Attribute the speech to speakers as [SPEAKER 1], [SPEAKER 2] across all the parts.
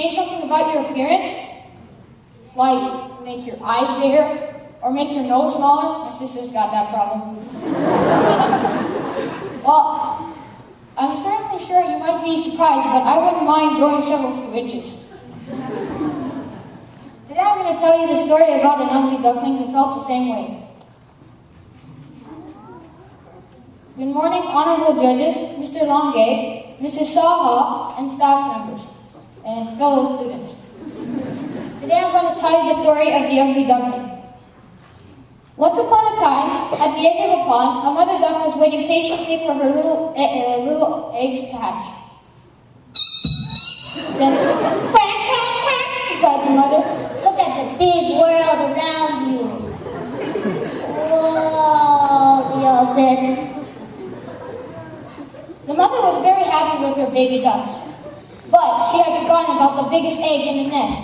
[SPEAKER 1] say something about your appearance, like make your eyes bigger or make your nose smaller. My sister's got that problem. Well, I'm certainly sure you might be surprised, but I wouldn't mind growing several few inches. Today I'm going to tell you the story about an ugly duckling who felt the same way. Good morning, honorable judges, Mr. Longuet, Mrs. Saha, and staff members, and fellow students. Today I'm going to tell you the story of the ugly duckling. Once upon a time, at the edge of a pond, a mother duck was waiting patiently for her little eggs to hatch. Then, quack, quack, quack, cried the mother. Look at the big world around you. Whoa, they all said. The mother was very happy with her baby ducks, but she had forgotten about the biggest egg in the nest.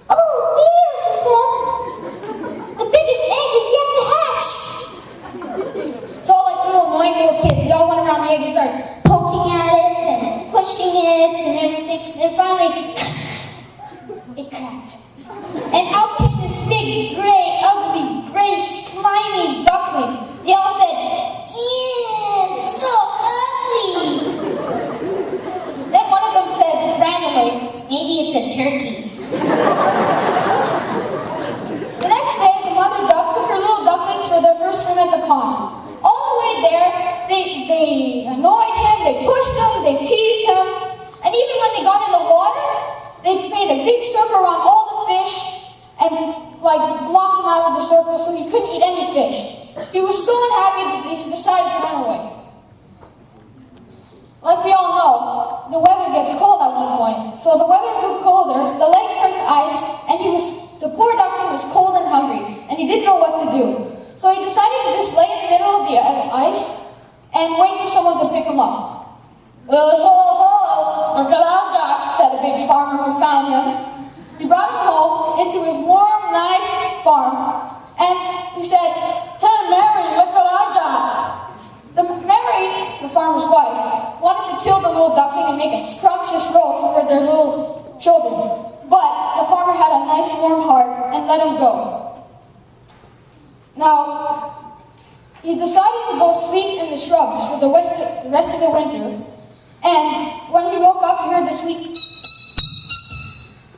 [SPEAKER 1] Oh dear, she said. The biggest egg is yet to hatch. So like little annoying little kids, they all went around the egg and started poking at it and pushing it and everything. And finally, it cracked. And out came this big, gray, ugly, gray, slimy duckling. They all said, "Yeah, it's so ugly." Then one of them said randomly, "Maybe it's a turkey." The next day, the mother duck took her little ducklings for their first swim at the pond. All the way there, they annoyed him, they pushed him, they teased him, and even when they got in the water, they made a big circle around all the fish and blocked him out of the circle so he couldn't eat any fish. He was so unhappy that he decided to run away. Like we all know, the weather gets cold at one point. So the weather grew colder, the lake turned to ice, and the poor duckling was cold and hungry, and he didn't know what to do. So he decided to just lay in the middle of the ice and wait for someone to pick him up. "Well, ho, look what I've got," said a big farmer who found him. He brought him home into his warm, nice farm, and he said, "Hey, Mary, look what I got." Mary, the farmer's wife, wanted to kill the little duckling and make a scrumptious roast for their little children. But the farmer had a nice warm heart and let him go. Now, he decided to go sleep in the shrubs for the rest of the winter. And when he woke up, he heard the sweet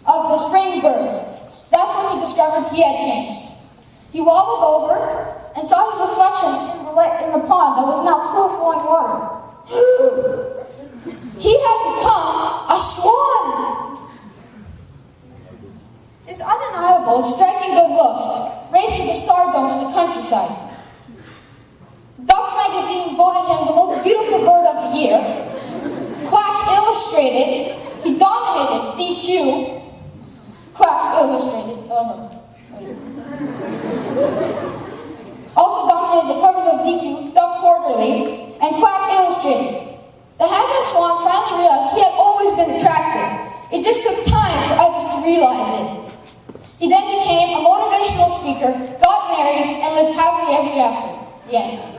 [SPEAKER 1] of the spring birds. That's when he discovered he had changed. He wobbled over and saw his reflection in the pond that was now cool flowing water. He had become a swan! His undeniable, striking good looks raised him to stardom in the countryside. Duck Magazine voted him the most beautiful bird of the year. Quack Illustrated, he dominated DQ. Quack Illustrated, also dominated the covers of DQ, Duck Quarterly, and Quack Illustrated. The handsome swan finally realized he had always been attractive. It just took time for others to realize it. He then became a motivational speaker, got married, and lived happily ever after. The end.